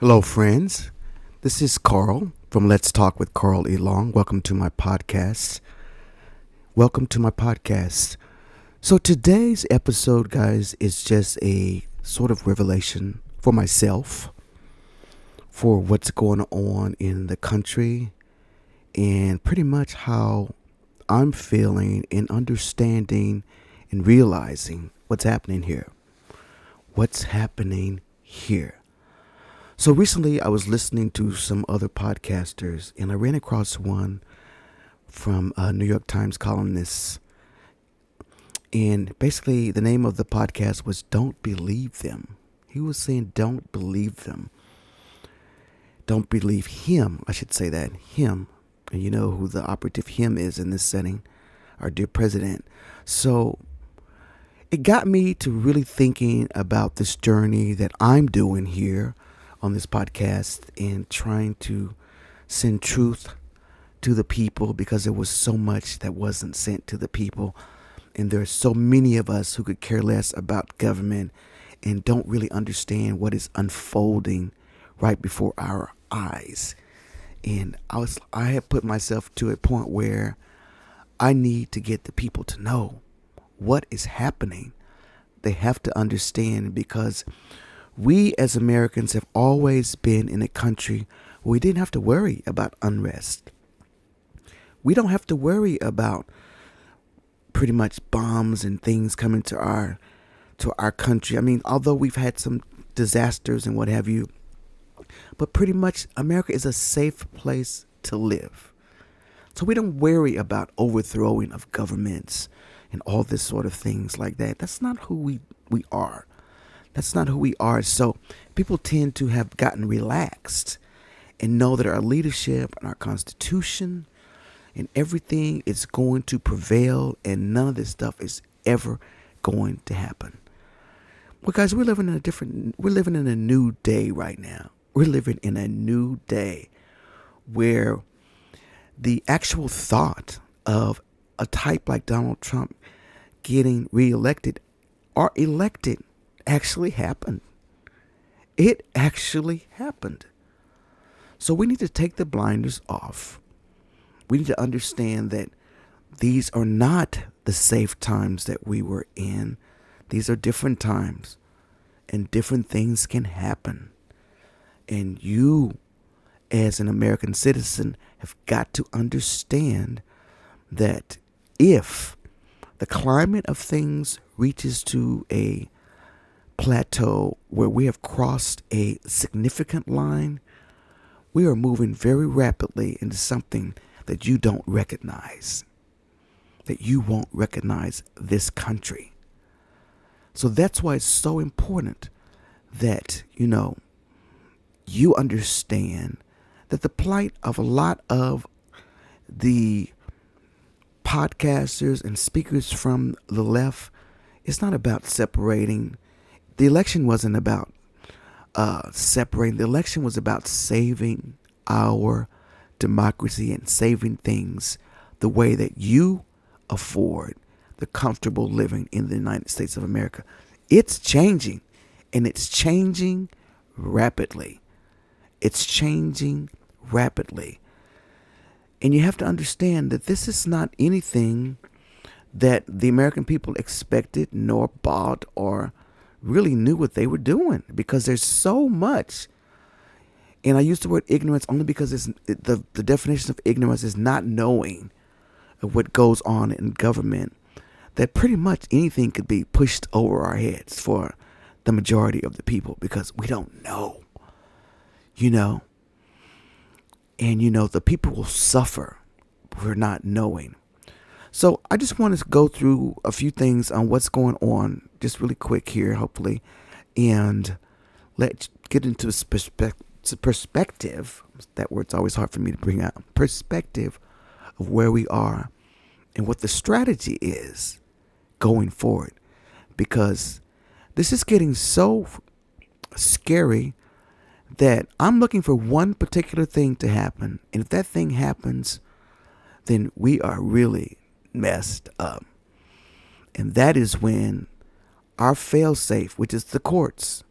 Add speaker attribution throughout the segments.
Speaker 1: Hello, friends. This is Carl from Let's Talk with Carl E. Long. Welcome to my podcast. So today's episode, guys, is just a sort of revelation for myself for what's going on in the country and pretty much how I'm feeling and understanding and realizing what's happening here. So recently I was listening to some other podcasters and I ran across one from a New York Times columnist. And basically the name of the podcast was Don't Believe Them. He was saying don't believe them. Don't believe him. I should say that. Him. And you know who the operative him is in this setting. Our dear president. So it got me to really thinking about this journey that I'm doing here on this podcast and trying to send truth to the people because there was so much that wasn't sent to the people. And there are so many of us who could care less about government and don't really understand what is unfolding right before our eyes. And I have put myself to a point where I need to get the people to know what is happening. They have to understand because we as Americans have always been in a country where we didn't have to worry about unrest. We don't have to worry about pretty much bombs and things coming to our country. I mean, although we've had some disasters and what have you, but pretty much America is a safe place to live. So we don't worry about overthrowing of governments and all this sort of things like that. That's not who we are. That's not who we are. So people tend to have gotten relaxed and know that our leadership and our Constitution and everything is going to prevail and none of this stuff is ever going to happen. Well, guys, we're living in a new day right now. We're living in a new day where the actual thought of a type like Donald Trump getting reelected or elected actually happened. It actually happened. So we need to take the blinders off. We need to understand that these are not the safe times that we were in. These are different times and different things can happen. And you, as an American citizen, have got to understand that if the climate of things reaches to a plateau where we have crossed a significant line, we are moving very rapidly into something that you don't recognize, that you won't recognize this country. So that's why it's so important that, you understand that the plight of a lot of the podcasters and speakers from the left is not about separating. The election wasn't about separating. The election was about saving our democracy and saving things the way that you afford the comfortable living in the United States of America. It's changing, and it's changing rapidly. It's changing rapidly. And you have to understand that this is not anything that the American people expected nor bought or really knew what they were doing, because there's so much. And I use the word ignorance only because the definition of ignorance is not knowing of what goes on in government, that pretty much anything could be pushed over our heads for the majority of the people because we don't know, and the people will suffer for not knowing. So I just want to go through a few things on what's going on just really quick here, hopefully, and let's get into perspective. That word's always hard for me to bring out. Perspective of where we are and what the strategy is going forward, because this is getting so scary that I'm looking for one particular thing to happen. And if that thing happens, then we are really messed up. And that is when our fail-safe, which is the courts,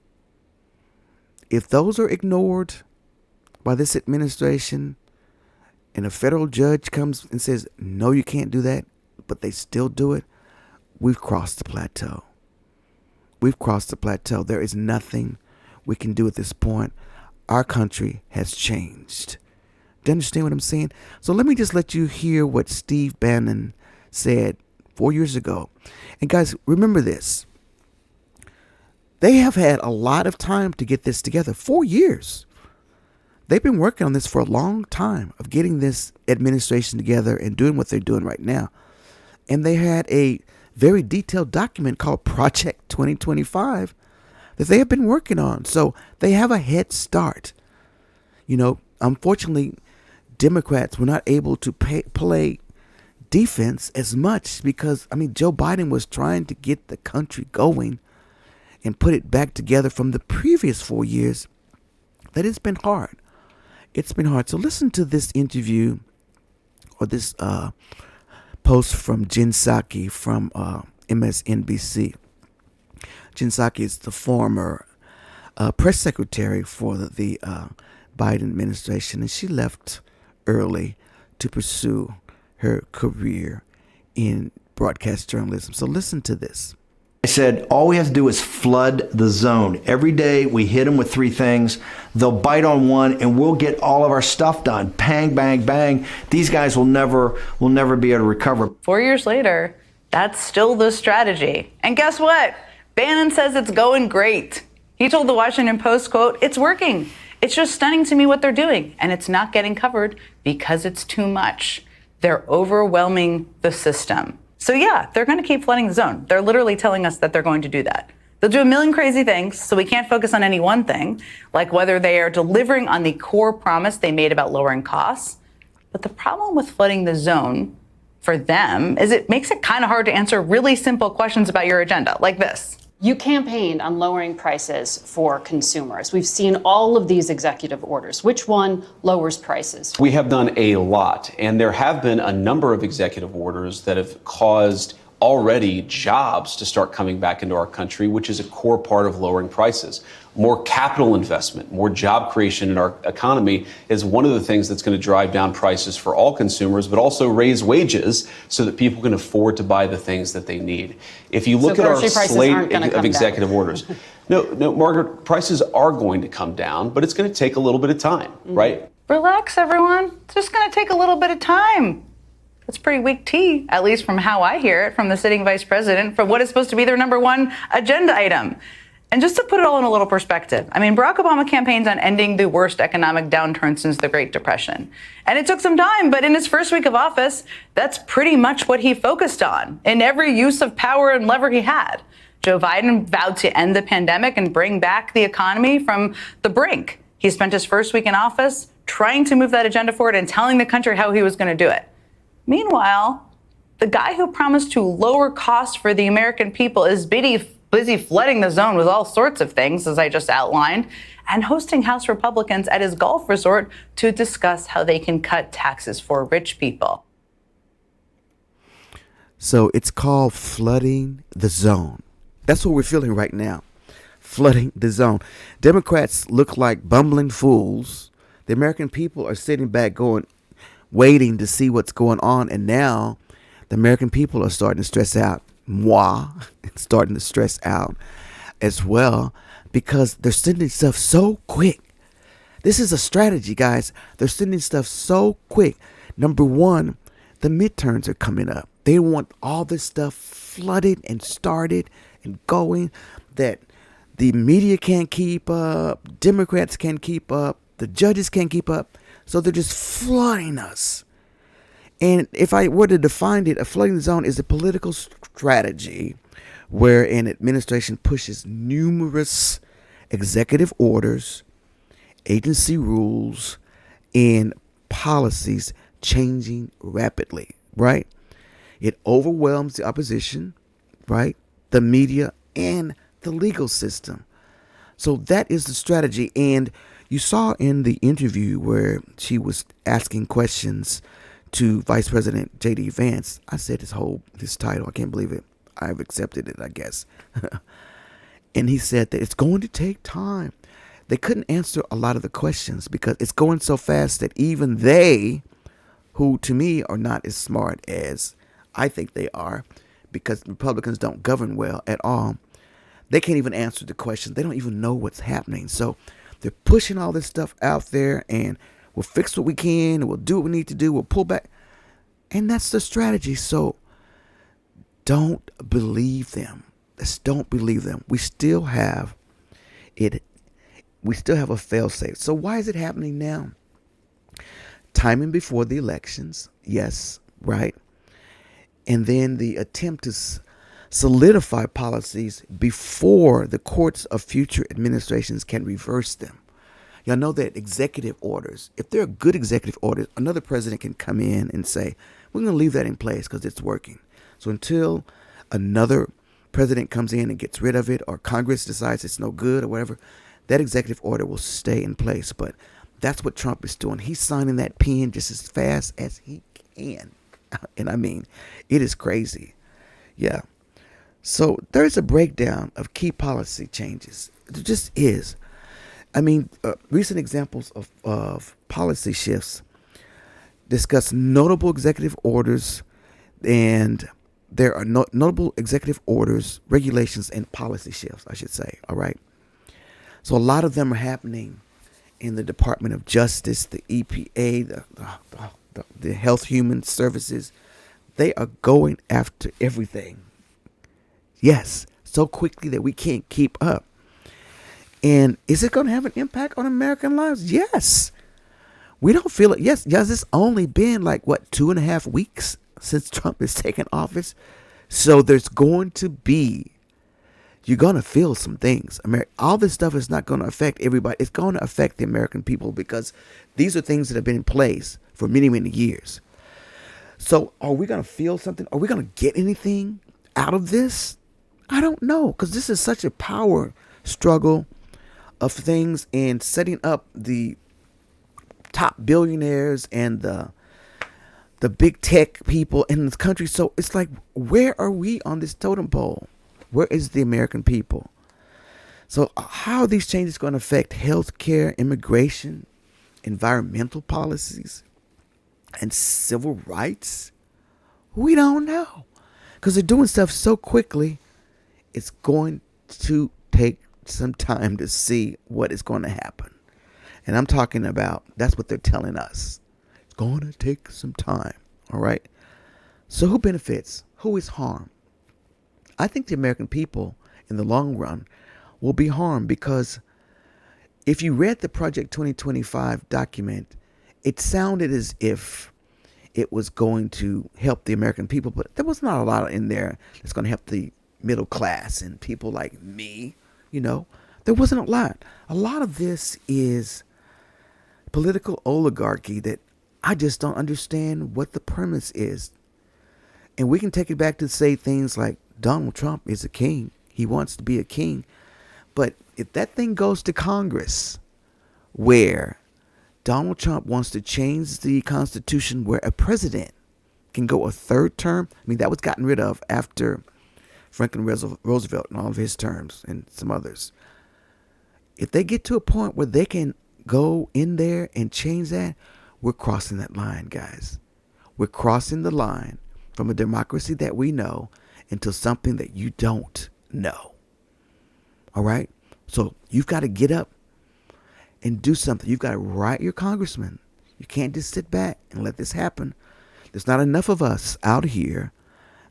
Speaker 1: if those are ignored by this administration and a federal judge comes and says, no, you can't do that, but they still do it, we've crossed the plateau. We've crossed the plateau. There is nothing we can do at this point. Our country has changed. Do you understand what I'm saying? So let me just let you hear what Steve Bannon said 4 years ago. And guys, remember this. They have had a lot of time to get this together. 4 years. They've been working on this for a long time of getting this administration together and doing what they're doing right now. And they had a very detailed document called Project 2025 that they have been working on. So they have a head start. You know, unfortunately, Democrats were not able to play defense as much because, Joe Biden was trying to get the country going and put it back together from the previous 4 years. That it's been hard. It's been hard. So listen to this interview or this post from Jen Psaki from MSNBC. Jen Psaki is the former press secretary for the Biden administration, and she left early to pursue her career in broadcast journalism. So listen to this.
Speaker 2: I said, all we have to do is flood the zone. Every day we hit them with three things. They'll bite on one and we'll get all of our stuff done. Bang, bang, bang. These guys will never be able to recover.
Speaker 3: 4 years later, that's still the strategy. And guess what? Bannon says it's going great. He told the Washington Post, quote, "It's working. It's just stunning to me what they're doing. And it's not getting covered because it's too much. They're overwhelming the system." So yeah, they're going to keep flooding the zone. They're literally telling us that they're going to do that. They'll do a million crazy things, so we can't focus on any one thing, like whether they are delivering on the core promise they made about lowering costs. But the problem with flooding the zone for them is it makes it kind of hard to answer really simple questions about your agenda, like this.
Speaker 4: You campaigned on lowering prices for consumers. We've seen all of these executive orders. Which one lowers prices?
Speaker 5: We have done a lot, and there have been a number of executive orders that have caused already jobs to start coming back into our country, which is a core part of lowering prices. More capital investment, more job creation in our economy is one of the things that's going to drive down prices for all consumers, but also raise wages so that people can afford to buy the things that they need. If you look at our slate of executive orders, no, Margaret, prices are going to come down, but it's going to take a little bit of time, right?
Speaker 3: Relax, everyone. It's just going to take a little bit of time. That's pretty weak tea, at least from how I hear it from the sitting vice president, for what is supposed to be their number one agenda item. And just to put it all in a little perspective, Barack Obama campaigns on ending the worst economic downturn since the Great Depression. And it took some time, but in his first week of office, that's pretty much what he focused on in every use of power and lever he had. Joe Biden vowed to end the pandemic and bring back the economy from the brink. He spent his first week in office trying to move that agenda forward and telling the country how he was going to do it. Meanwhile, the guy who promised to lower costs for the American people is busy flooding the zone with all sorts of things, as I just outlined, and hosting House Republicans at his golf resort to discuss how they can cut taxes for rich people.
Speaker 1: So it's called flooding the zone. That's what we're feeling right now. Flooding the zone. Democrats look like bumbling fools. The American people are sitting back waiting to see what's going on. And now the American people are starting to stress out. Starting to stress out as well because they're sending stuff so quick. This is a strategy, guys. They're sending stuff so quick. Number one, the midterms are coming up. They want all this stuff flooded and started and going that the media can't keep up, Democrats can't keep up, the judges can't keep up. So they're just flooding us. And if I were to define it, a flooding zone is a political strategy where an administration pushes numerous executive orders, agency rules, and policies changing rapidly, right? It overwhelms the opposition, right? The media and the legal system. So that is the strategy. And you saw in the interview where she was asking questions to Vice President J.D. Vance. I said his title. I can't believe it. I've accepted it, I guess. And he said that it's going to take time. they couldn't answer a lot of the questions because it's going so fast that even they, who to me are not as smart as I think they are, because Republicans don't govern well at all, they can't even answer the questions. They don't even know what's happening. So they're pushing all this stuff out there, and we'll fix what we can, and we'll do what we need to do. We'll pull back. And that's the strategy. So don't believe them. Just don't believe them. We still have it. We still have a fail-safe. So why is it happening now? Timing before the elections. Yes, right. And then the attempt to solidify policies before the courts of future administrations can reverse them. Y'all know that executive orders, if they're good executive orders, another president can come in and say, we're going to leave that in place because it's working. So until another president comes in and gets rid of it, or Congress decides it's no good or whatever, that executive order will stay in place. But that's what Trump is doing. He's signing that pen just as fast as he can. And I mean, it is crazy. Yeah. So there's a breakdown of key policy changes. It just is. I mean, recent examples of policy shifts discuss notable executive orders, and there are notable executive orders, regulations, and policy shifts, I should say. All right. So a lot of them are happening in the Department of Justice, the EPA, the Health Human Services. They are going after everything. Yes, so quickly that we can't keep up. And is it going to have an impact on American lives? Yes. We don't feel it. Yes, it's only been like, 2.5 weeks since Trump has taken office. So there's going to be, you're going to feel some things. All this stuff is not going to affect everybody. It's going to affect the American people because these are things that have been in place for many, many years. So are we going to feel something? Are we going to get anything out of this? I don't know, because this is such a power struggle of things and setting up the top billionaires and the big tech people in this country. So it's like, where are we on this totem pole? Where is the American people? So how are these changes going to affect healthcare, immigration, environmental policies, and civil rights? We don't know, because they're doing stuff so quickly. It's going to take some time to see what is going to happen. And I'm talking about, that's what they're telling us. It's going to take some time. All right. So who benefits? Who is harmed? I think the American people in the long run will be harmed, because if you read the Project 2025 document, it sounded as if it was going to help the American people, but there was not a lot in there that's going to help the middle class and people like me. There wasn't a lot. A lot of this is political oligarchy that I just don't understand what the premise is. And we can take it back to say things like Donald Trump is a king. He wants to be a king. But if that thing goes to Congress, where Donald Trump wants to change the Constitution where a president can go a third term, that was gotten rid of after Franklin Roosevelt and all of his terms and some others. If they get to a point where they can go in there and change that, we're crossing that line, guys. We're crossing the line from a democracy that we know into something that you don't know. All right? So you've got to get up and do something. You've got to write your congressman. You can't just sit back and let this happen. There's not enough of us out here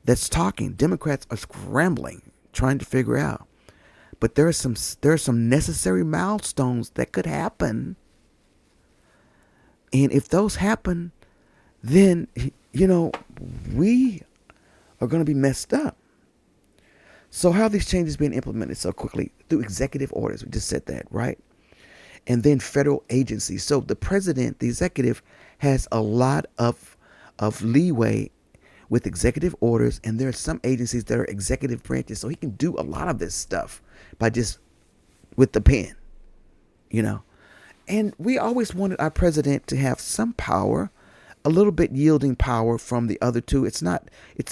Speaker 1: that's talking. Democrats are scrambling, trying to figure out. But there are some necessary milestones that could happen. And if those happen, then, we are going to be messed up. So how are these changes being implemented so quickly? Through executive orders. We just said that, right? And then federal agencies. So the president, the executive, has a lot of leeway with executive orders, and there are some agencies that are executive branches, so he can do a lot of this stuff by just with the pen, And we always wanted our president to have some power, a little bit yielding power from the other two. It's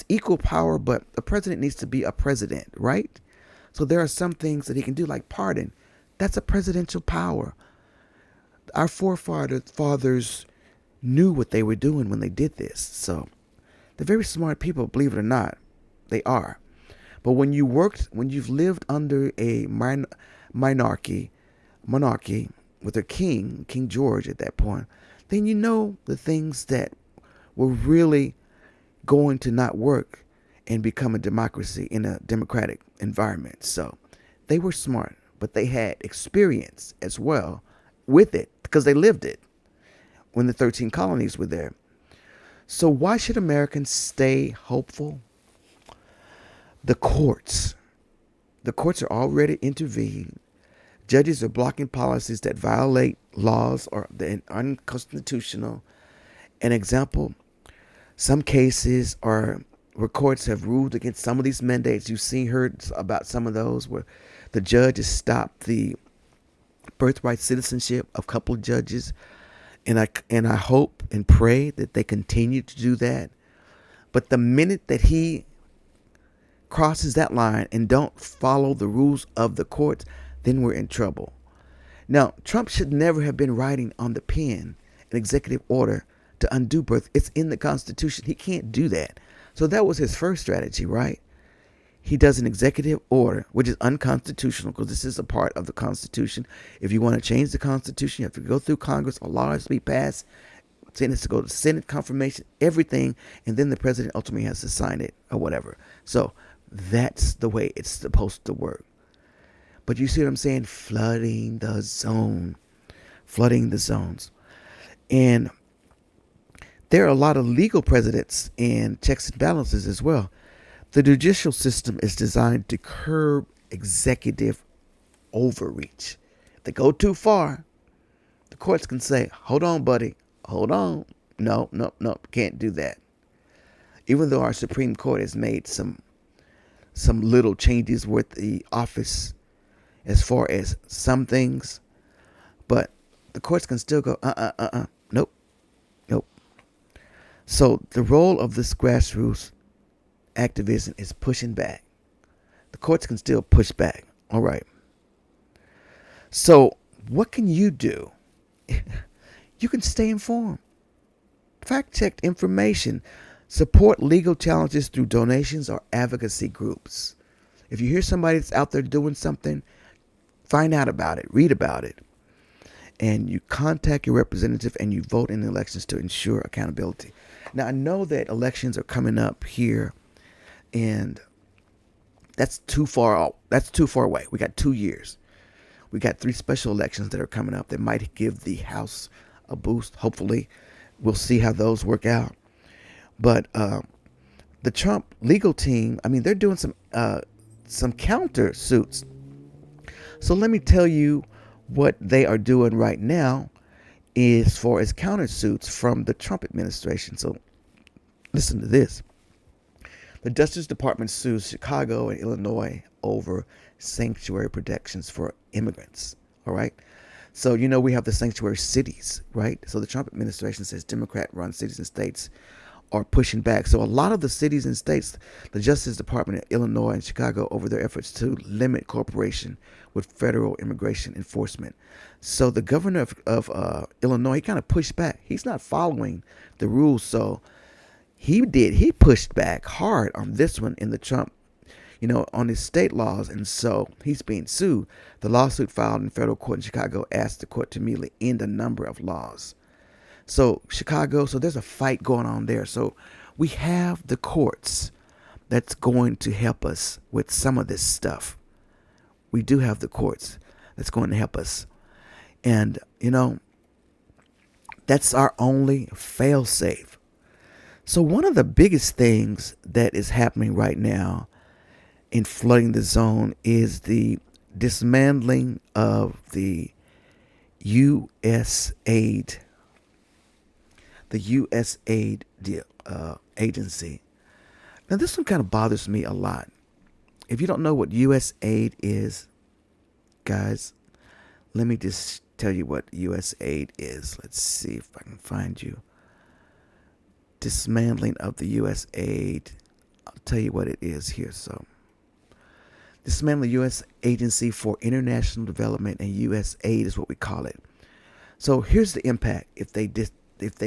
Speaker 1: equal power, but the president needs to be a president, right? So there are some things that he can do, like pardon. That's a presidential power. Our forefathers knew what they were doing when they did this. So they're very smart people, believe it or not. They are. But when you've lived under a monarchy with a king, King George at that point, then you know the things that were really going to not work and become a democracy in a democratic environment. So they were smart, but they had experience as well with it because they lived it when the 13 colonies were there. So why should Americans stay hopeful? The courts are already intervening. Judges are blocking policies that violate laws or are unconstitutional. An example, some cases are where courts have ruled against some of these mandates. Heard about some of those where the judge has stopped the birthright citizenship of a couple of judges. And I hope and pray that they continue to do that. But the minute that he crosses that line and don't follow the rules of the courts, then we're in trouble. Now, Trump should never have been writing on the pen an executive order to undo birth. It's in the Constitution. He can't do that. So that was his first strategy, right? He does an executive order, which is unconstitutional because this is a part of the Constitution. If you want to change the Constitution, you have to go through Congress. A law has to be passed. It has to go to Senate confirmation, everything. And then the president ultimately has to sign it or whatever. So that's the way it's supposed to work. But you see what I'm saying? Flooding the zones. And there are a lot of legal precedents and checks and balances as well. The judicial system is designed to curb executive overreach. If they go too far, the courts can say, hold on, buddy, hold on. No, can't do that. Even though our Supreme Court has made some little changes with the office as far as some things, but the courts can still go, nope. So the role of this grassroots activism is pushing back. The courts can still push back. All right. So what can you do? You can stay informed. Fact-check information. Support legal challenges through donations or advocacy groups. If you hear somebody that's out there doing something, find out about it, read about it, and you contact your representative and you vote in elections to ensure accountability. Now, I know that elections are coming up here, and that's too far out. That's too far away. We got 2 years. We got 3 special elections that are coming up that might give the House a boost. Hopefully, we'll see how those work out. But the Trump legal team, they're doing some counter suits. So let me tell you what they are doing right now as far as counter suits from the Trump administration. So listen to this. The Justice Department sues Chicago and Illinois over sanctuary protections for immigrants. All right. So, we have the sanctuary cities, right? So the Trump administration says Democrat-run cities and states are pushing back. So a lot of the cities and states, the Justice Department of Illinois and Chicago, over their efforts to limit cooperation with federal immigration enforcement. So the governor of Illinois, he kind of pushed back. He's not following the rules. So he pushed back hard on this one in the Trump, on his state laws. And so he's being sued. The lawsuit filed in federal court in Chicago asked the court to immediately end a number of laws. So Chicago, so there's a fight going on there. So we have the courts that's going to help us with some of this stuff. We do have the courts that's going to help us. And, that's our only fail-safe. So one of the biggest things that is happening right now in flooding the zone is the dismantling of the USAID agency. Now, this one kind of bothers me a lot. If you don't know what USAID is, guys, let me just tell you what USAID is. Let's see if I can find you. Dismantling of the USAID. I'll tell you what it is here. So, dismantling the U.S. Agency for International Development, and USAID is what we call it. So here's the impact if they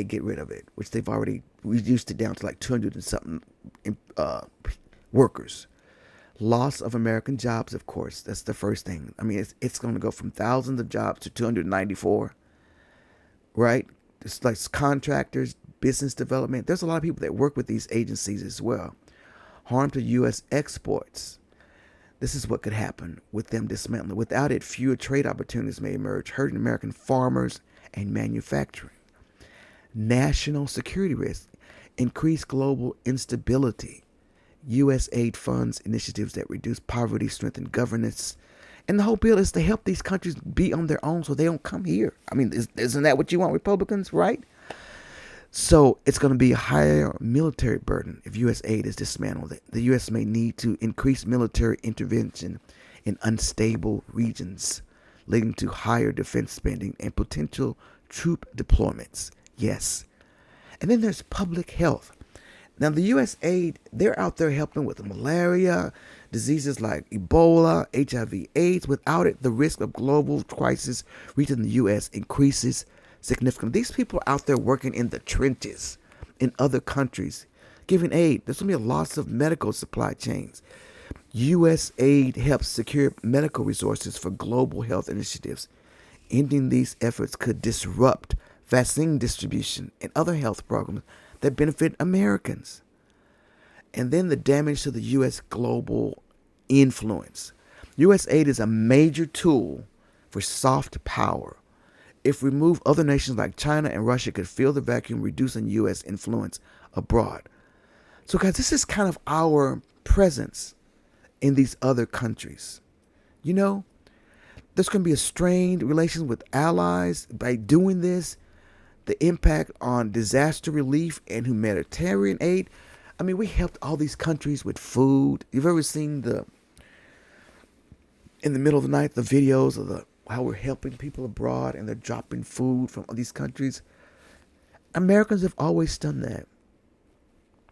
Speaker 1: get rid of it, which they've already reduced it down to like 200 and something workers. Loss of American jobs, of course. That's the first thing. I mean, it's going to go from thousands of jobs to 294, right? It's like contractors, business development. There's a lot of people that work with these agencies as well. Harm to U.S. exports. This is what could happen with them dismantling. Without it, fewer trade opportunities may emerge, hurting American farmers and manufacturing. National security risk. Increased global instability. USAID funds initiatives that reduce poverty, strengthen governance. And the whole bill is to help these countries be on their own so they don't come here. I mean, isn't that what you want, Republicans, right? So it's going to be a higher military burden if USAID is dismantled. The U.S. may need to increase military intervention in unstable regions, leading to higher defense spending and potential troop deployments. Yes. And then there's public health. Now, the USAID, they're out there helping with malaria, diseases like Ebola, HIV/AIDS. Without it, the risk of global crisis reaching the U.S. increases significantly. These people are out there working in the trenches in other countries, giving aid. There's going to be a loss of medical supply chains. USAID helps secure medical resources for global health initiatives. Ending these efforts could disrupt vaccine distribution and other health programs that benefit Americans. And then the damage to the U.S. global influence. USAID is a major tool for soft power. If removed, other nations like China and Russia could fill the vacuum, reducing U.S. influence abroad. So, guys, this is kind of our presence in these other countries. You know, there's going to be a strained relations with allies by doing this. The impact on disaster relief and humanitarian aid. I mean, we helped all these countries with food. You've ever seen in the middle of the night, the videos of how we're helping people abroad and they're dropping food from these countries? Americans have always done that.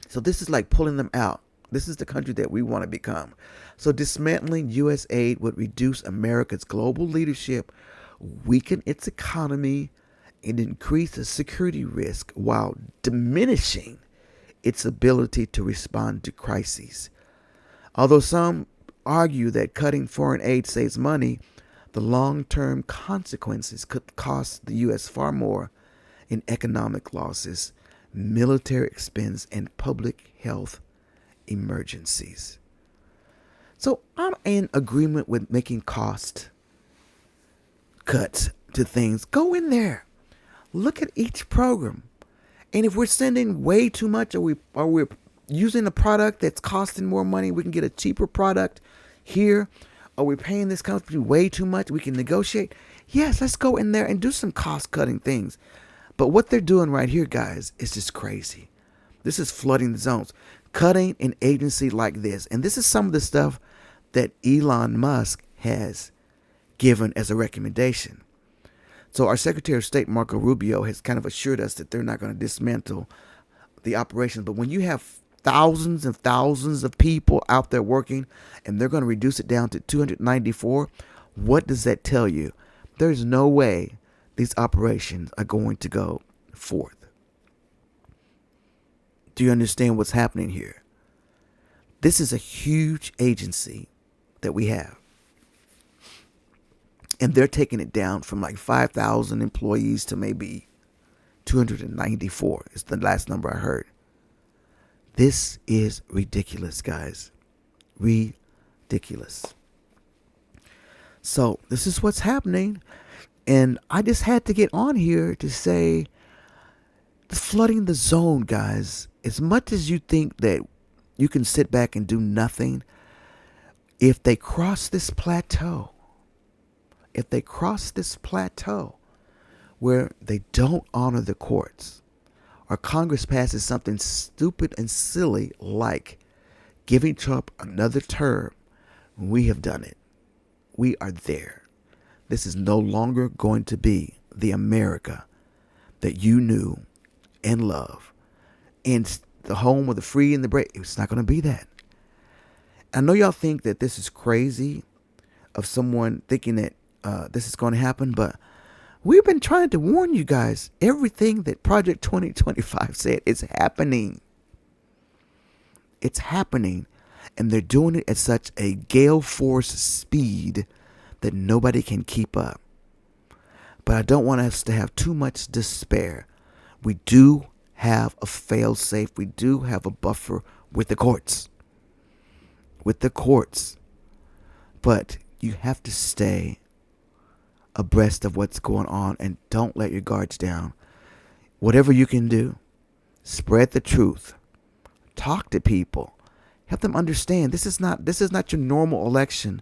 Speaker 1: So this is like pulling them out. This is the country that we want to become. So dismantling U.S. aid would reduce America's global leadership, weaken its economy, and increase the security risk while diminishing its ability to respond to crises. Although some argue that cutting foreign aid saves money, the long-term consequences could cost the U.S. far more in economic losses, military expense, and public health emergencies. So I'm in agreement with making cost cuts to things. Go in there. Look at each program. And if we're sending way too much, or we're using a product that's costing more money, we can get a cheaper product here. Are we paying this company way too much? We can negotiate. Yes, let's go in there and do some cost-cutting things. But what they're doing right here, guys, is just crazy. This is flooding the zones. Cutting an agency like this. And this is some of the stuff that Elon Musk has given as a recommendation. So our Secretary of State, Marco Rubio, has kind of assured us that they're not going to dismantle the operation. But when you have thousands and thousands of people out there working and they're going to reduce it down to 294, what does that tell you? There's no way these operations are going to go forth. Do you understand what's happening here? This is a huge agency that we have. And they're taking it down from like 5,000 employees to maybe 294 is the last number I heard. This is ridiculous, guys. Ridiculous. So this is what's happening. And I just had to get on here to say, flooding the zone, guys. As much as you think that you can sit back and do nothing, if they cross this plateau, where they don't honor the courts, or Congress passes something stupid and silly like giving Trump another term, we have done it. We are there. This is no longer going to be the America that you knew and love, and the home of the free and the brave. It's not going to be that. I know y'all think that this is crazy of someone thinking that this is going to happen, but we've been trying to warn you guys. Everything that Project 2025 said is happening. It's happening. And they're doing it at such a gale force speed that nobody can keep up. But I don't want us to have too much despair. We do have a fail-safe. We do have a buffer with the courts. With the courts. But you have to stay abreast of what's going on and don't let your guards down. Whatever you can do, spread the truth. Talk to people. Help them understand this is not your normal election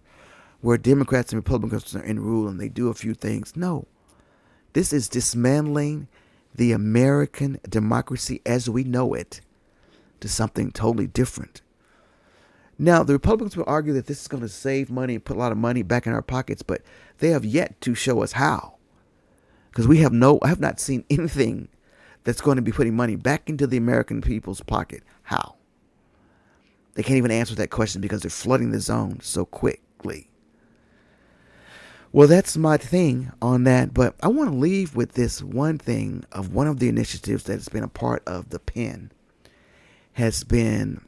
Speaker 1: where Democrats and Republicans are in rule and they do a few things. No. This is dismantling the American democracy as we know it to something totally different. Now, the Republicans will argue that this is going to save money and put a lot of money back in our pockets, but they have yet to show us how. Because I have not seen anything that's going to be putting money back into the American people's pocket. How? They can't even answer that question because they're flooding the zone so quickly. Well, that's my thing on that. But I want to leave with this one thing of one of the initiatives that has been a part of the pen has been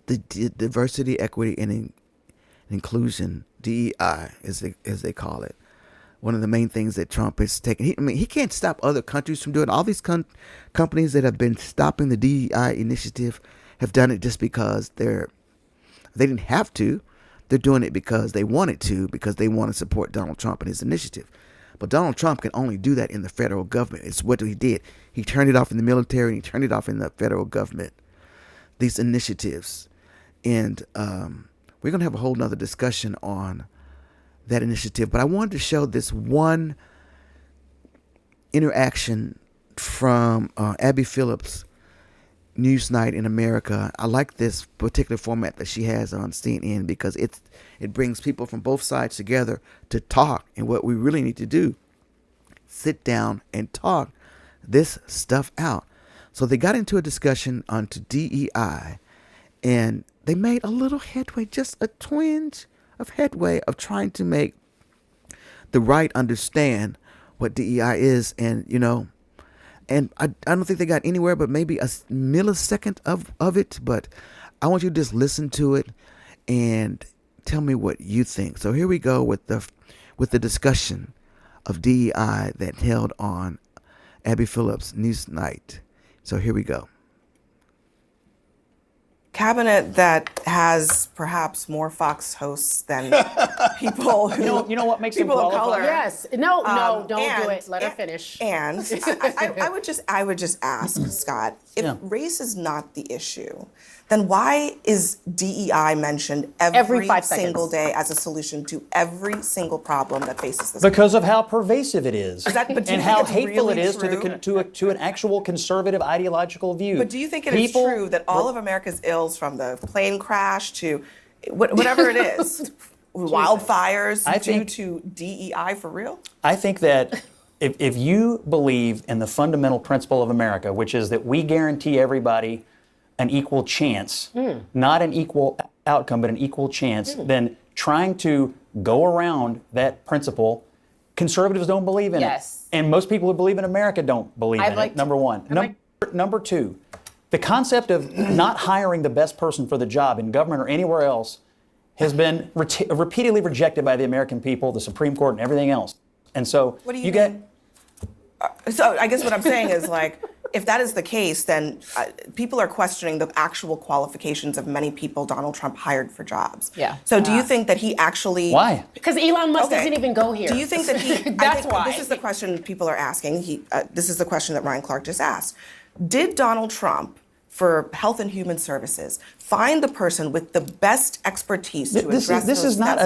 Speaker 1: the diversity, equity, and inclusion, DEI, as they call it. One of the main things that Trump is taking. He can't stop other countries from doing it. All these companies that have been stopping the DEI initiative have done it just because they didn't have to. They're doing it because they wanted to, because they want to support Donald Trump and his initiative. But Donald Trump can only do that in the federal government. It's what he did. He turned it off in the military and he turned it off in the federal government. These initiatives. And we're going to have a whole nother discussion on that initiative. But I wanted to show this one interaction from Abby Phillips' Newsnight in America. I like this particular format that she has on CNN because it brings people from both sides together to talk. And what we really need to do, sit down and talk this stuff out. So they got into a discussion onto DEI, and they made a little headway, just a twinge of headway of trying to make the right understand what DEI is. And, and I don't think they got anywhere but maybe a millisecond of it. But I want you to just listen to it and tell me what you think. So here we go with the discussion of DEI that held on Abby Phillips' Newsnight. So here we go.
Speaker 6: Cabinet that has perhaps more Fox hosts than people who
Speaker 7: you know what makes
Speaker 6: people
Speaker 7: them
Speaker 6: of color.
Speaker 7: Yes, no, don't do it. Let her finish.
Speaker 6: And I would just ask Scott, if race is not the issue, then why is DEI mentioned every
Speaker 7: 5
Speaker 6: single
Speaker 7: seconds.
Speaker 6: day as a solution to every single problem that faces this
Speaker 7: Because of how pervasive it is,
Speaker 6: but do you
Speaker 7: and
Speaker 6: think
Speaker 7: how
Speaker 6: it's
Speaker 7: hateful
Speaker 6: really
Speaker 7: it is
Speaker 6: true?
Speaker 7: to an actual conservative ideological view.
Speaker 6: But do you think it is true that all of America's ills, from the plane crash to whatever it is, wildfires, due to DEI for real?
Speaker 7: I think that if you believe in the fundamental principle of America, which is that we guarantee everybody an equal chance, not an equal outcome, but an equal chance, then trying to go around that principle, conservatives don't believe in it. And most people who believe in America don't believe in it, number one. Number two, the concept of not hiring the best person for the job in government or anywhere else has been repeatedly rejected by the American people, the Supreme Court, and everything else. And so
Speaker 6: what do you mean? So I guess what I'm saying is, like, if that is the case, then people are questioning the actual qualifications of many people Donald Trump hired for jobs.
Speaker 7: Yeah.
Speaker 6: So do you think that he actually...
Speaker 7: Why?
Speaker 8: Because Elon Musk doesn't even go here.
Speaker 6: Do you think that he...
Speaker 8: That's why.
Speaker 6: This is the question people are asking. This is the question that Ryan Clark just asked. Did Donald Trump, for Health and Human Services, find the person with the best expertise to address
Speaker 7: this is not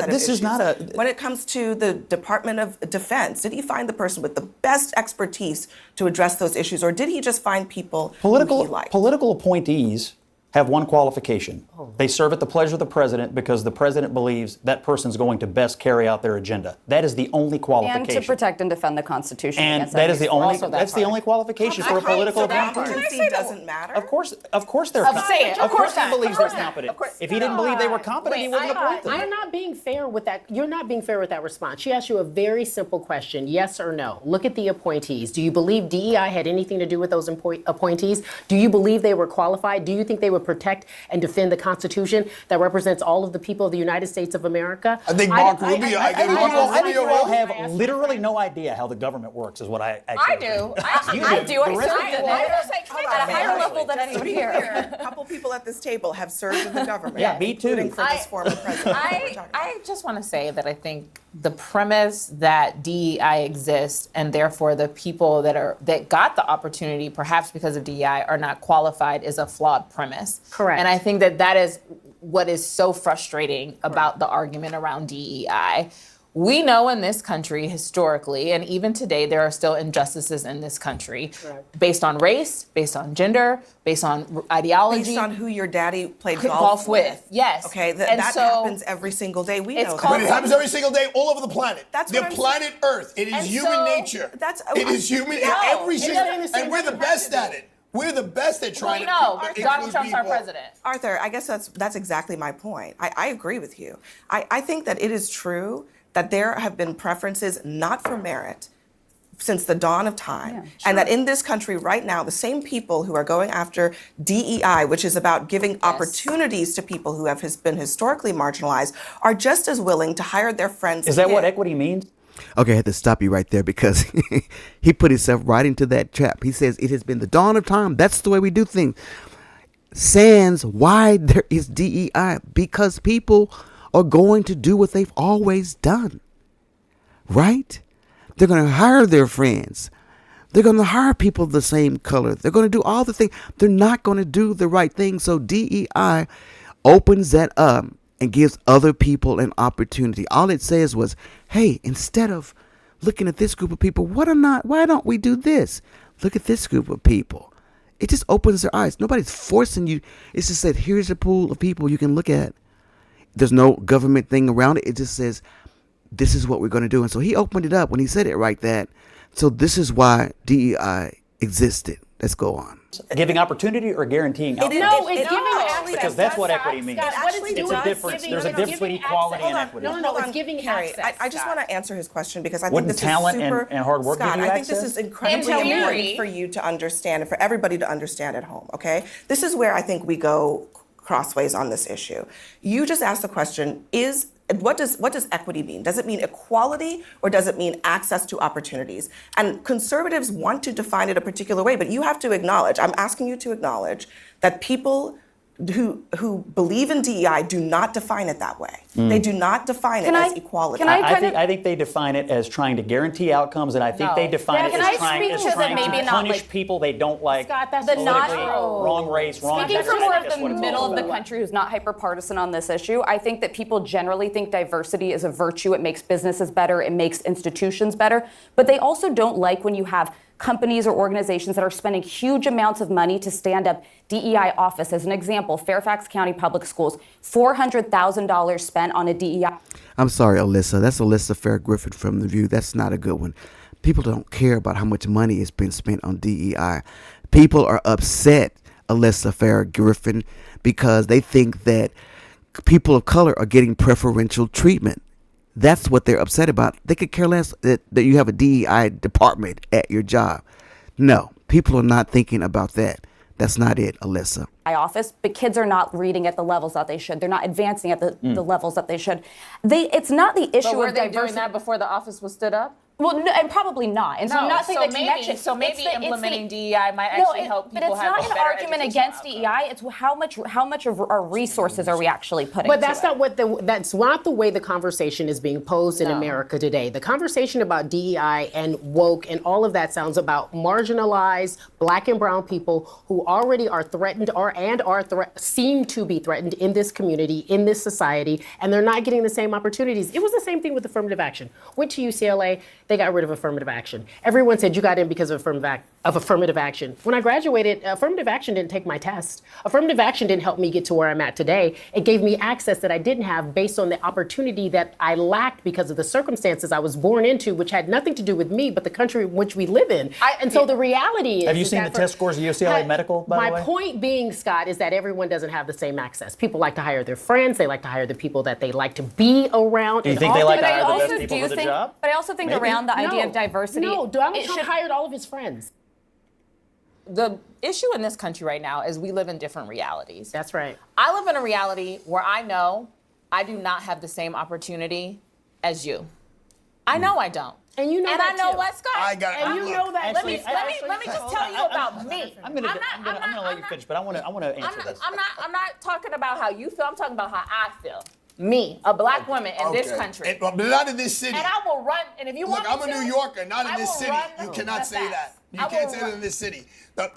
Speaker 7: a.
Speaker 6: When it comes to the Department of Defense, did he find the person with the best expertise to address those issues, or did he just find people who he liked?
Speaker 7: Political appointees have one qualification. They serve at the pleasure of the president because the president believes that person's going to best carry out their agenda. That is the only qualification.
Speaker 9: And to protect and defend the Constitution.
Speaker 7: And that is the only. That's the only qualification for a political appointee.
Speaker 6: Competency doesn't matter.
Speaker 7: Of course, they're competent. Of course, he believes they're competent. If he didn't believe they were competent, he wouldn't appoint them.
Speaker 8: I'm not being fair with that. You're not being fair with that response. She asked you a very simple question: yes or no. Look at the appointees. Do you believe DEI had anything to do with those appointees? Do you believe they were qualified? Do you think they would protect and defend the Constitution that represents all of the people of the United States of America?
Speaker 10: I think Mark Rubio.
Speaker 7: I think you all have literally no idea how the government works, is what I actually
Speaker 9: I do. I do. I served in it at a higher level than anyone here.
Speaker 6: A couple people at this table have served in the government.
Speaker 7: Yeah, me too.
Speaker 6: Including for this former president.
Speaker 11: I just want to say that I think the premise that DEI exists and therefore the people that got the opportunity, perhaps because of DEI, are not qualified is a flawed premise.
Speaker 8: Correct.
Speaker 11: And I think that is what is so frustrating about the argument around DEI. We know in this country historically, and even today, there are still injustices in this country based on race, based on gender, based on ideology.
Speaker 6: Based on who your daddy played
Speaker 11: golf with. Yes.
Speaker 6: Okay, that happens every single day. We know that.
Speaker 10: But it happens every single day all over the planet.
Speaker 6: That's
Speaker 10: the
Speaker 6: what I'm
Speaker 10: planet Earth. It is human nature. It is human. Every single, and we're the best at it. We're the best at trying to.
Speaker 11: Donald Trump's our president.
Speaker 6: Arthur, I guess that's exactly my point. I agree with you. I think that it is true that there have been preferences not for merit since the dawn of time. And that in this country right now, the same people who are going after DEI, which is about giving opportunities to people who have been historically marginalized, are just as willing to hire their friends.
Speaker 7: Is that what equity means?
Speaker 1: Okay, I had to stop you right there because he put himself right into that trap. He says it has been the dawn of time. That's the way we do things. Sans why there is DEI, because people are going to do what they've always done, right? They're going to hire their friends. They're going to hire people of the same color. They're going to do all the things. They're not going to do the right thing. So DEI opens that up and gives other people an opportunity. All it says was, hey, instead of looking at this group of people, why don't we do this? Look at this group of people. It just opens their eyes. Nobody's forcing you. It's just that here's a pool of people you can look at. There's no government thing around it. It just says, this is what we're going to do. And so he opened it up when he said it like that. So this is why DEI existed. Let's go on.
Speaker 7: Giving opportunity or guaranteeing outcomes?
Speaker 8: It's giving access.
Speaker 7: Because that's what equity means.
Speaker 8: It's
Speaker 7: a difference. There's a difference between equality and equity.
Speaker 8: No, it's giving access.
Speaker 6: I just want to answer his question because I think
Speaker 7: Wouldn't
Speaker 6: this
Speaker 7: talent
Speaker 6: is super.
Speaker 7: and hard work
Speaker 6: Scott,
Speaker 7: give you
Speaker 6: I think this
Speaker 7: access?
Speaker 6: is incredibly important for you to understand and for everybody to understand at home. Okay, this is where I think we go crossways on this issue. You just asked the question: what does equity mean? Does it mean equality or does it mean access to opportunities? And conservatives want to define it a particular way, but you have to acknowledge, I'm asking you to acknowledge that people who believe in DEI do not define it that way. They do not define it as equality.
Speaker 7: I think they define it as trying to guarantee outcomes, and I think they define it as trying to punish people they don't like.
Speaker 8: Scott, that's
Speaker 7: wrong race, wrong
Speaker 9: Speaking from more of the middle of the country who's not hyper-partisan on this issue, I think that people generally think diversity is a virtue. It makes businesses better. It makes institutions better. But they also don't like when you have companies or organizations that are spending huge amounts of money to stand up DEI office. As an example, Fairfax County Public Schools, $400,000 spent on a DEI.
Speaker 1: I'm sorry, Alyssa. That's Alyssa Fair Griffin from The View. That's not a good one. People don't care about how much money has been spent on DEI. People are upset, Alyssa Fair Griffin, because they think that people of color are getting preferential treatment. That's what they're upset about. They could care less that you have a DEI department at your job. No, people are not thinking about that. That's not it, Alyssa.
Speaker 9: Office, but kids are not reading at the levels that they should. They're not advancing at the levels that they should. It's not the issue
Speaker 11: But were
Speaker 9: of
Speaker 11: they
Speaker 9: diversity.
Speaker 11: doing that before the office was stood up?
Speaker 9: Well, no, and probably not. And so I'm not saying the connection.
Speaker 11: So maybe implementing DEI might actually help people have a better
Speaker 9: But it's not an argument against DEI. It's how much of our resources are we actually putting?
Speaker 8: But that's not that's not the way the conversation is being posed in America today. The conversation about DEI and woke and all of that sounds about marginalized Black and brown people who already are threatened seem to be threatened in this community, in this society, and they're not getting the same opportunities. It was the same thing with affirmative action. Went to UCLA. they got rid of affirmative action. Everyone said you got in because of affirmative action. When I graduated, affirmative action didn't take my test. Affirmative action didn't help me get to where I'm at today. It gave me access that I didn't have based on the opportunity that I lacked because of the circumstances I was born into, which had nothing to do with me, but the country in which we live in. And so the reality is—
Speaker 7: Have you seen the test scores of UCLA Medical, by the way?
Speaker 8: My point being, Scott, is that everyone doesn't have the same access. People like to hire their friends. They like to hire the people that they like to be around.
Speaker 7: Do you think they like to hire the best people for the job?
Speaker 9: But I also think around the idea of diversity—
Speaker 8: No, Donald Trump hired all of his friends.
Speaker 11: The issue in this country right now is we live in different realities.
Speaker 8: That's right.
Speaker 11: I live in a reality where I know I do not have the same opportunity as you. I know I don't.
Speaker 8: And you know
Speaker 11: and
Speaker 8: that
Speaker 11: I know
Speaker 8: too.
Speaker 11: what, Scott?
Speaker 10: I got it.
Speaker 8: And you know that.
Speaker 11: Let me just tell you about me.
Speaker 7: I'm gonna let you finish, but I want to answer this.
Speaker 11: I'm not talking about how you feel. I'm talking about how I feel. Me, a black woman in this country.
Speaker 10: But not in this city.
Speaker 11: And I will run. And if you want
Speaker 10: Look,
Speaker 11: me
Speaker 10: I'm a New Yorker, not in this city. You cannot say that. You can't say that in this city.
Speaker 11: I'm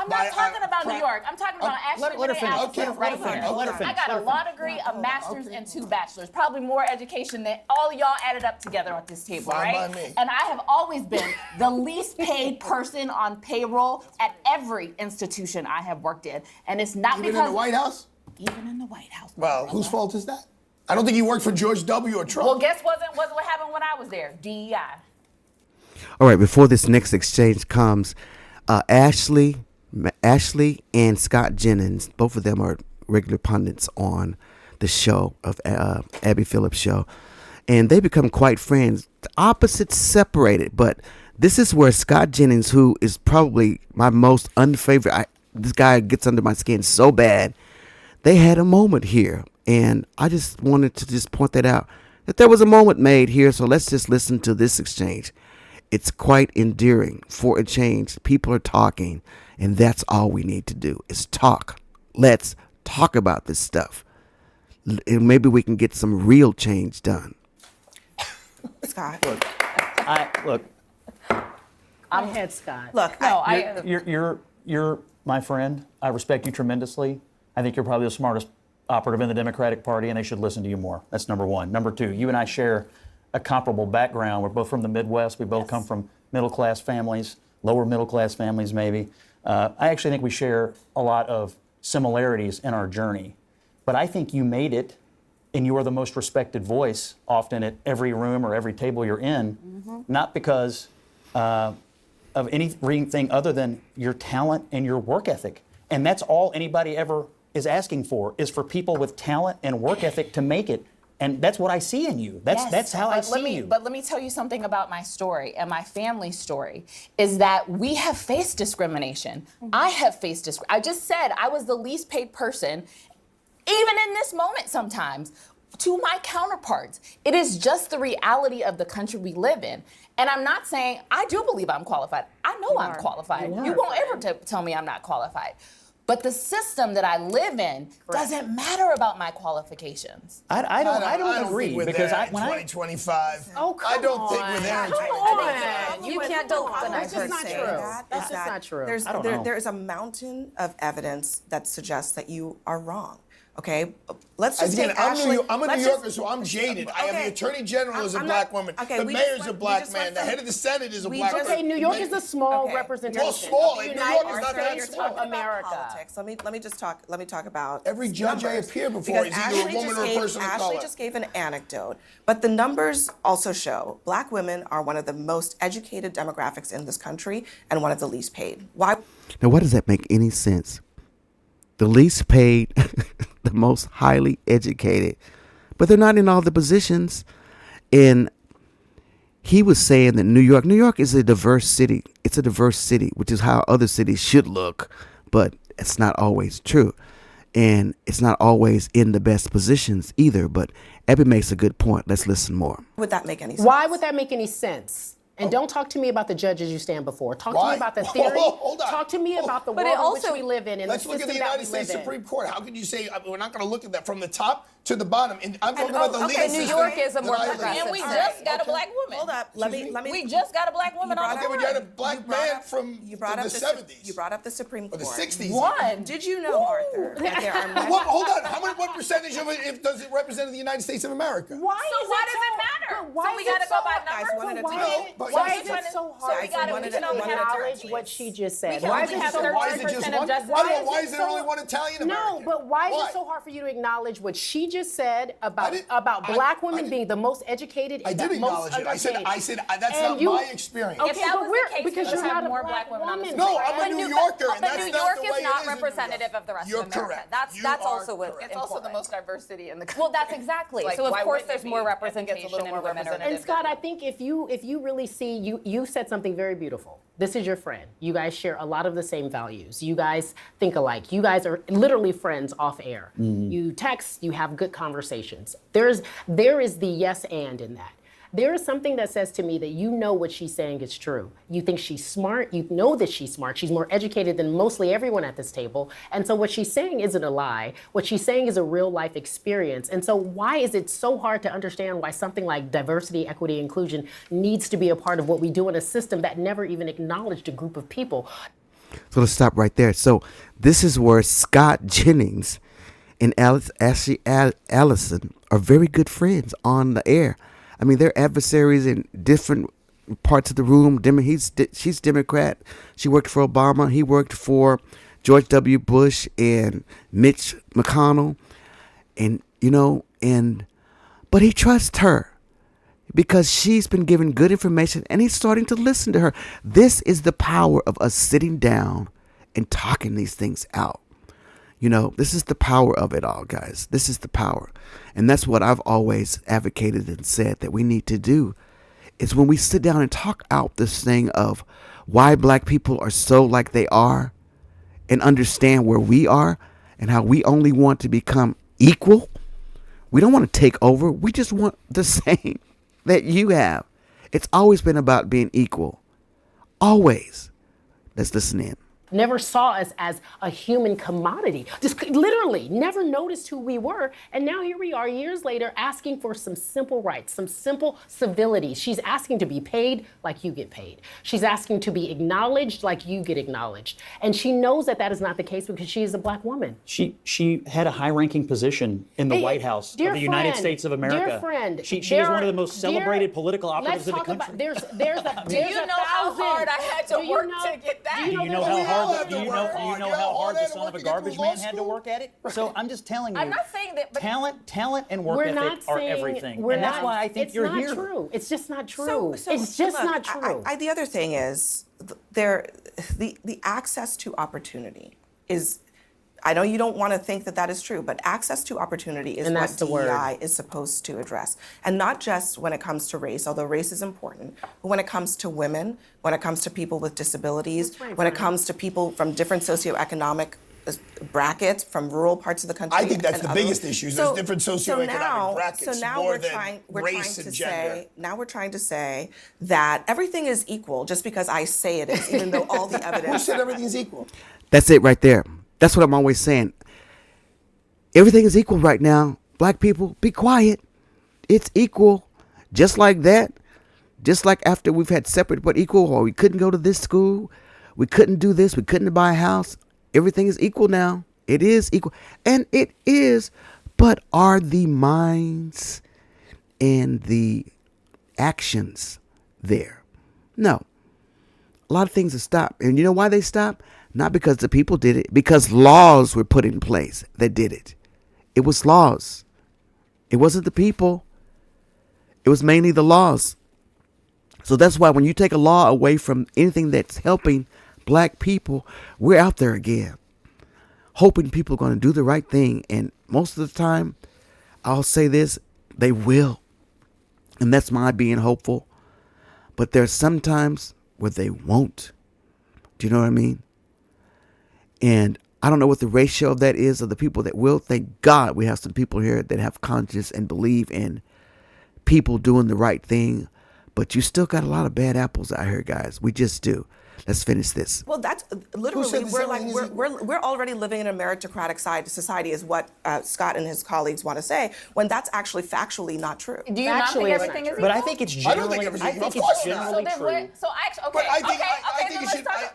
Speaker 11: not talking about New York. I'm talking about Ashley right here. I got a law degree, a master's, and 2 bachelors. Probably more education than all of y'all added up together at this table,
Speaker 10: Fine
Speaker 11: right?
Speaker 10: by me.
Speaker 11: And I have always been the least paid person on payroll at every institution I have worked in. And it's not
Speaker 10: Even
Speaker 11: because—
Speaker 10: in the White House?
Speaker 11: Even in the White House.
Speaker 10: Well, whose fault is that? I don't think he worked for George W. or Trump.
Speaker 11: Well, guess what happened when I was there? DEI.
Speaker 1: All right, before this next exchange comes, Ashley and Scott Jennings, both of them are regular pundits on the show of Abby Phillips' show, and they become quite friends. The opposites separated, but this is where Scott Jennings, who is probably my most unfavorite, this guy gets under my skin so bad, they had a moment here, and I just wanted to just point that out, that there was a moment made here, so let's just listen to this exchange. It's quite endearing for a change. People are talking, and that's all we need to do is talk. Let's talk about this stuff. And maybe we can get some real change done.
Speaker 6: Scott.
Speaker 8: Go ahead, Scott.
Speaker 6: Look,
Speaker 7: You're my friend. I respect you tremendously. I think you're probably the smartest operative in the Democratic Party, and they should listen to you more. That's number one. Number two, you and I share a comparable background. We're both from the Midwest. We both come from middle-class families, lower middle-class families maybe. I actually think we share a lot of similarities in our journey. But I think you made it, and you are the most respected voice often at every room or every table you're in, not because of anything other than your talent and your work ethic. And that's all anybody ever is asking for, is for people with talent and work ethic to make it. And that's what I see in you. That's how I see you.
Speaker 11: But let me tell you something about my story and my family's story, is that we have faced discrimination. I have faced discrimination. I just said I was the least paid person, even in this moment sometimes, to my counterparts. It is just the reality of the country we live in. And I'm not saying, I do believe I'm qualified. I know I'm qualified. You won't ever tell me I'm not qualified. But the system that I live in doesn't matter about my qualifications.
Speaker 7: I don't agree, because when
Speaker 10: 2025.
Speaker 8: Oh, come
Speaker 10: I don't
Speaker 8: on.
Speaker 10: think we're there.
Speaker 8: Come on.
Speaker 9: You can't deny
Speaker 8: That's just not true. That's just not true.
Speaker 6: There is a mountain of evidence that suggests that you are wrong. Okay, let's just
Speaker 10: Again,
Speaker 6: take Ashley.
Speaker 10: I'm a New Yorker, so I'm jaded. I am the Attorney General is a black woman. The mayor's a black man. The head of the Senate is a black man.
Speaker 8: Okay, New York is a small representation.
Speaker 10: Well, small.
Speaker 8: The
Speaker 10: New
Speaker 8: United
Speaker 10: York is not that
Speaker 8: States
Speaker 10: small.
Speaker 8: of America.
Speaker 6: Politics. Let me talk about
Speaker 10: every judge I appear before is either a woman or a person of color.
Speaker 6: Ashley just gave an anecdote, but the numbers also show black women are one of the most educated demographics in this country and one of the least paid. Why?
Speaker 1: Now, why does that make any sense? The least paid, the most highly educated, but they're not in all the positions. And he was saying that New York is a diverse city. It's a diverse city, which is how other cities should look, but it's not always true. And it's not always in the best positions either. But Abby makes a good point. Let's listen more.
Speaker 6: Would that make any sense?
Speaker 8: Why would that make any sense? And don't talk to me about the judges you stand before. Talk to me about the theory.
Speaker 10: Hold on.
Speaker 8: Talk to me about the world in which we live in and
Speaker 10: let's
Speaker 8: the
Speaker 10: look at
Speaker 8: system
Speaker 10: the
Speaker 8: that
Speaker 10: United
Speaker 8: we live
Speaker 10: States
Speaker 8: in.
Speaker 10: Supreme Court. How could you say we're not going to look at that from the top to the bottom? And I'm talking about the legal system.
Speaker 9: New York is a more
Speaker 10: that I live in.
Speaker 9: progressive.
Speaker 11: And we just got a black woman.
Speaker 6: Hold up. Let me.
Speaker 11: We just got a black woman on the
Speaker 10: Okay, but you had a black man from the 70s.
Speaker 6: You brought up the Supreme Court.
Speaker 10: Or the 60s.
Speaker 11: One.
Speaker 6: Did you know, Arthur, that there are
Speaker 10: Hold on. Hold on. What percentage of it does it represent the United States of America?
Speaker 11: Why does it matter? matter.
Speaker 8: Why
Speaker 11: So we
Speaker 8: is it
Speaker 11: got to
Speaker 8: so
Speaker 11: go by
Speaker 8: hard,
Speaker 6: guys,
Speaker 11: numbers.
Speaker 6: one at a
Speaker 8: Why,
Speaker 6: time.
Speaker 8: why is it so hard
Speaker 11: we gotta-
Speaker 8: for
Speaker 11: we
Speaker 8: you
Speaker 11: can
Speaker 8: to
Speaker 11: only have
Speaker 8: acknowledge
Speaker 11: two.
Speaker 8: what she just said?
Speaker 11: can
Speaker 8: Why is
Speaker 11: only
Speaker 8: it
Speaker 11: have
Speaker 8: so hard?
Speaker 10: Why is it just
Speaker 11: 30%
Speaker 10: one?
Speaker 11: of justice.
Speaker 10: Why is there only one Italian American?
Speaker 8: No, but why is
Speaker 10: Why?
Speaker 8: it so hard for you to acknowledge what she just said about
Speaker 10: I-
Speaker 8: black
Speaker 10: I
Speaker 8: women
Speaker 10: didn't-
Speaker 8: being the most educated
Speaker 10: I
Speaker 8: and
Speaker 10: did
Speaker 8: the most
Speaker 10: acknowledge it. I said
Speaker 8: underpaid?
Speaker 10: that's
Speaker 8: And
Speaker 10: not
Speaker 8: you-
Speaker 10: my experience.
Speaker 8: Okay,
Speaker 11: If that
Speaker 8: but
Speaker 11: was
Speaker 8: we're
Speaker 11: the case,
Speaker 8: because
Speaker 11: we
Speaker 8: you're
Speaker 11: would have
Speaker 8: not a
Speaker 11: more
Speaker 8: black
Speaker 11: black women on the
Speaker 8: woman.
Speaker 10: No, I'm a New Yorker, and
Speaker 9: But
Speaker 10: that's
Speaker 9: New
Speaker 10: not
Speaker 9: York
Speaker 10: the way
Speaker 9: is
Speaker 10: it
Speaker 9: not
Speaker 10: is in New
Speaker 9: representative
Speaker 10: York.
Speaker 9: of the rest
Speaker 10: You're
Speaker 9: of America.
Speaker 10: correct.
Speaker 9: That's
Speaker 10: You
Speaker 9: also
Speaker 10: are
Speaker 9: what's
Speaker 10: correct.
Speaker 11: It's also the
Speaker 9: important.
Speaker 11: most diversity in the country.
Speaker 9: Well, that's exactly.
Speaker 11: Like,
Speaker 9: So of
Speaker 11: why
Speaker 9: course
Speaker 11: wouldn't
Speaker 9: there's
Speaker 11: it
Speaker 9: more
Speaker 11: be? I think it's a
Speaker 9: representation
Speaker 11: little
Speaker 9: in
Speaker 11: more
Speaker 9: women.
Speaker 11: representative.
Speaker 8: And Scott, I think if you really see you said something very beautiful. This is your friend. You guys share a lot of the same values. You guys think alike. You guys are literally friends off air. You text, you have good conversations. There is the yes and in that. There is something that says to me that you know what she's saying is true. You think she's smart. You know that she's smart. She's more educated than mostly everyone at this table. And so what she's saying isn't a lie. What she's saying is a real life experience. And so why is it so hard to understand why something like diversity, equity, inclusion needs to be a part of what we do in a system that never even acknowledged a group of people?
Speaker 1: So let's stop right there. So this is where Scott Jennings and Ashley Allison are very good friends on the air. I mean, they're adversaries in different parts of the room. She's Democrat. She worked for Obama. He worked for George W. Bush and Mitch McConnell. And, but he trusts her because she's been given good information and he's starting to listen to her. This is the power of us sitting down and talking these things out. This is the power of it all, guys. This is the power. And that's what I've always advocated and said that we need to do is when we sit down and talk out this thing of why black people are so like they are and understand where we are and how we only want to become equal. We don't want to take over. We just want the same that you have. It's always been about being equal. Always. Let's listen in.
Speaker 8: Never saw us as a human commodity. Just literally never noticed who we were. And now here we are years later asking for some simple rights, some simple civilities. She's asking to be paid like you get paid. She's asking to be acknowledged like you get acknowledged. And she knows that that is not the case because she is a black woman.
Speaker 7: She had a high-ranking position in the
Speaker 8: Hey,
Speaker 7: White House of
Speaker 8: dear
Speaker 7: the United
Speaker 8: friend,
Speaker 7: States of America.
Speaker 8: Dear friend,
Speaker 7: she is one of the most celebrated political
Speaker 8: let's
Speaker 7: operatives in the
Speaker 8: talk
Speaker 7: country.
Speaker 8: about, there's a
Speaker 11: Do you know how hard I had to work to get that?
Speaker 7: Do you know
Speaker 10: we all
Speaker 7: how
Speaker 10: have
Speaker 7: hard?
Speaker 10: to
Speaker 7: Do you
Speaker 10: work
Speaker 7: know
Speaker 10: hard.
Speaker 7: how
Speaker 10: Yeah, all
Speaker 7: hard the
Speaker 10: that
Speaker 7: son
Speaker 10: work
Speaker 7: of a
Speaker 10: to get through
Speaker 7: garbage
Speaker 10: law
Speaker 7: man had to
Speaker 10: school?
Speaker 7: work at it? So I'm just telling you.
Speaker 11: I'm not saying that, but
Speaker 7: talent and work
Speaker 8: We're
Speaker 7: ethic
Speaker 8: not
Speaker 7: are
Speaker 8: saying,
Speaker 7: everything,
Speaker 8: we're
Speaker 7: and that's
Speaker 8: not,
Speaker 7: why I think
Speaker 8: it's
Speaker 7: you're
Speaker 8: not
Speaker 7: here.
Speaker 8: true. It's just not true.
Speaker 6: So
Speaker 8: It's just
Speaker 6: look,
Speaker 8: not true.
Speaker 6: The other thing is the access to opportunity is. I know you don't want to think that that is true, but access to opportunity is
Speaker 8: And
Speaker 6: what
Speaker 8: that's the word.
Speaker 6: DEI is supposed to address. And not just when it comes to race, although race is important, but when it comes to women, when it comes to people with disabilities,
Speaker 8: That's right,
Speaker 6: when it
Speaker 8: Brian.
Speaker 6: comes to people from different socioeconomic brackets, from rural parts of the country.
Speaker 10: I think that's
Speaker 6: and
Speaker 10: the
Speaker 6: other-
Speaker 10: biggest issue. There's different socioeconomic brackets
Speaker 6: So now
Speaker 10: more
Speaker 6: we're
Speaker 10: than
Speaker 6: trying
Speaker 10: race
Speaker 6: to
Speaker 10: and gender.
Speaker 6: say, now we're trying to say that everything is equal just because I say it is, even though all the
Speaker 10: Who
Speaker 6: evidence.
Speaker 10: said everything's equal?
Speaker 1: That's it right there. That's what I'm always saying. Everything is equal right now. Black people, be quiet. It's equal. Just like that. Just like after we've had separate but equal, or we couldn't go to this school, we couldn't do this, we couldn't buy a house. Everything is equal now. It is equal. And it is. But are the minds and the actions there? No. A lot of things have stopped. And you know why they stopped? Not because the people did it, because laws were put in place that did it. It was laws. It wasn't the people. It was mainly the laws. So that's why when you take a law away from anything that's helping black people, we're out there again, hoping people are going to do the right thing. And most of the time, I'll say this, they will. And that's my being hopeful. But there's some times where they won't. Do you know what I mean? And I don't know what the ratio of that is of the people that will. Thank God we have some people here that have conscience and believe in people doing the right thing. But you still got a lot of bad apples out here, guys. We just do. Let's finish this.
Speaker 6: Well, that's literally, we're already living in a meritocratic society is what Scott and his colleagues want to say, when that's actually factually not true.
Speaker 11: Do you not think everything is equal?
Speaker 7: But I think it's generally,
Speaker 10: true.
Speaker 11: So
Speaker 10: I think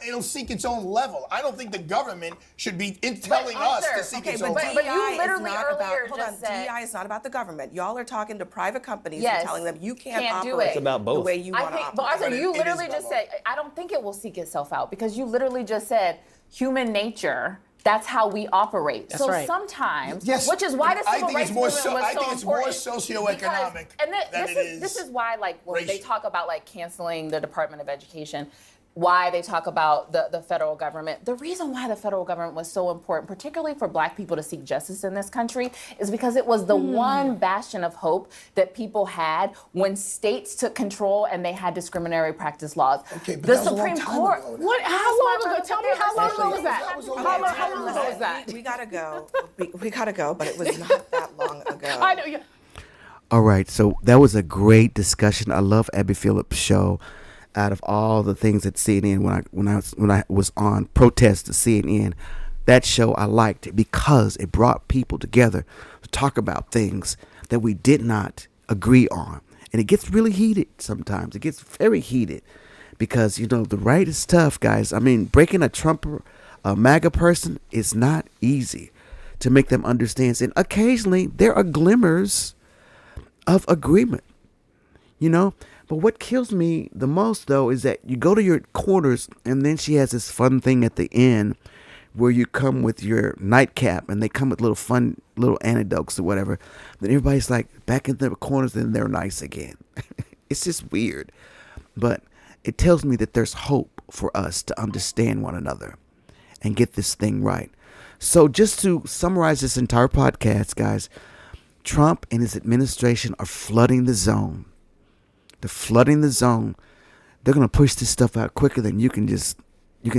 Speaker 10: it'll seek its own level. I don't think the government should be telling us to seek its own level.
Speaker 11: But you literally earlier just said
Speaker 6: DEI is not about the government. Y'all are talking to private companies
Speaker 11: Yes.
Speaker 6: and telling them you can't
Speaker 11: do
Speaker 6: operate
Speaker 11: it. It's
Speaker 7: about both.
Speaker 6: the way you want to
Speaker 11: But
Speaker 6: operate.
Speaker 11: Arthur, you literally just said, I don't think it will seek itself out, because you literally just said human nature. That's how we operate.
Speaker 8: That's right.
Speaker 11: Sometimes,
Speaker 10: Yes,
Speaker 11: which is why the civil rights movement was so
Speaker 10: I think it's more
Speaker 11: important.
Speaker 10: socioeconomic than it is.
Speaker 11: This is why, like, when they
Speaker 10: racial.
Speaker 11: talk about like canceling the Department of Education, why they talk about the federal government. The reason why the federal government was so important, particularly for Black people to seek justice in this country, is because it was the one bastion of hope that people had when states took control and they had discriminatory practice laws.
Speaker 10: Okay, but
Speaker 11: the
Speaker 10: that was a long
Speaker 11: Supreme
Speaker 10: time
Speaker 11: Court.
Speaker 10: ago.
Speaker 8: What? How long ago? Tell me how long ago was that?
Speaker 10: That was a long
Speaker 8: How
Speaker 10: time
Speaker 8: long ago was that?
Speaker 6: We gotta go. We gotta go, but it was not that long ago.
Speaker 8: I know. Yeah.
Speaker 1: All right, so that was a great discussion. I love Abby Phillips' show. Out of all the things at CNN, when I was on protest to CNN, that show I liked it because it brought people together to talk about things that we did not agree on, and it gets really heated sometimes. It gets very heated because the right is tough, guys. I mean, breaking a MAGA person is not easy to make them understand, and occasionally there are glimmers of agreement, But what kills me the most, though, is that you go to your quarters and then she has this fun thing at the end where you come with your nightcap and they come with little anecdotes or whatever. Then everybody's like back in their corners and they're nice again. It's just weird. But it tells me that there's hope for us to understand one another and get this thing right. So just to summarize this entire podcast, guys, Trump and his administration are flooding the zone. They're flooding the zone. They're going to push this stuff out quicker than you can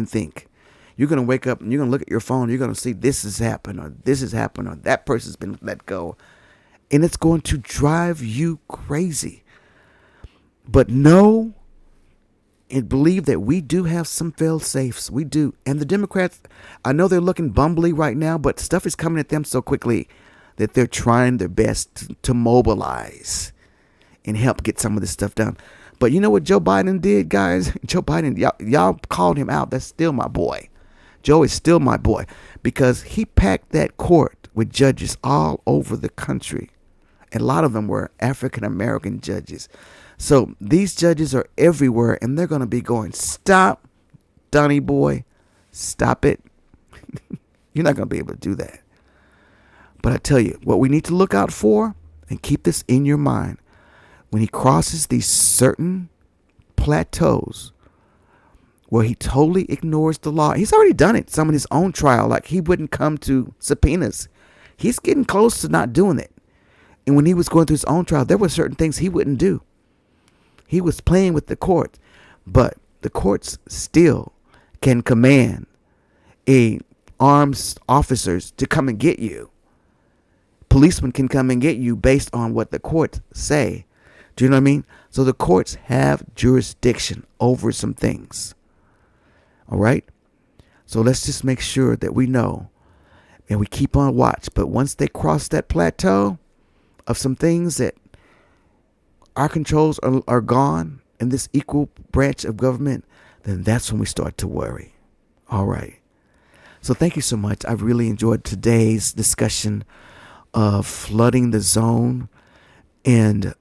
Speaker 1: think. You're going to wake up and you're going to look at your phone. You're going to see this has happened or this has happened or that person's been let go. And it's going to drive you crazy. But know and believe that we do have some fail safes. We do. And the Democrats, I know they're looking bumbly right now, but stuff is coming at them so quickly that they're trying their best to mobilize and help get some of this stuff done. But you know what Joe Biden did, guys? Joe Biden, y'all called him out. That's still my boy. Joe is still my boy because he packed that court with judges all over the country. And a lot of them were African-American judges. So these judges are everywhere and they're going to be going, stop, Donnie boy, stop it. You're not going to be able to do that. But I tell you, what we need to look out for, and keep this in your mind, when he crosses these certain plateaus where he totally ignores the law. He's already done it, some in his own trial, like he wouldn't come to subpoenas. He's getting close to not doing it. And when he was going through his own trial, there were certain things he wouldn't do. He was playing with the court, but the courts still can command armed officers to come and get you. Policemen can come and get you based on what the courts say. Do you know what I mean? So the courts have jurisdiction over some things. All right? So let's just make sure that we know and we keep on watch. But once they cross that plateau of some things that our controls are gone in this equal branch of government, then that's when we start to worry. All right. So thank you so much. I've really enjoyed today's discussion of flooding the zone. And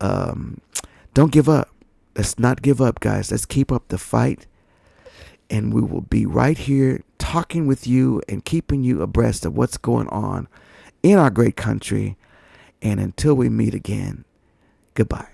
Speaker 1: don't give up. Let's not give up, guys. Let's keep up the fight. And we will be right here talking with you and keeping you abreast of what's going on in our great country. And until we meet again, goodbye.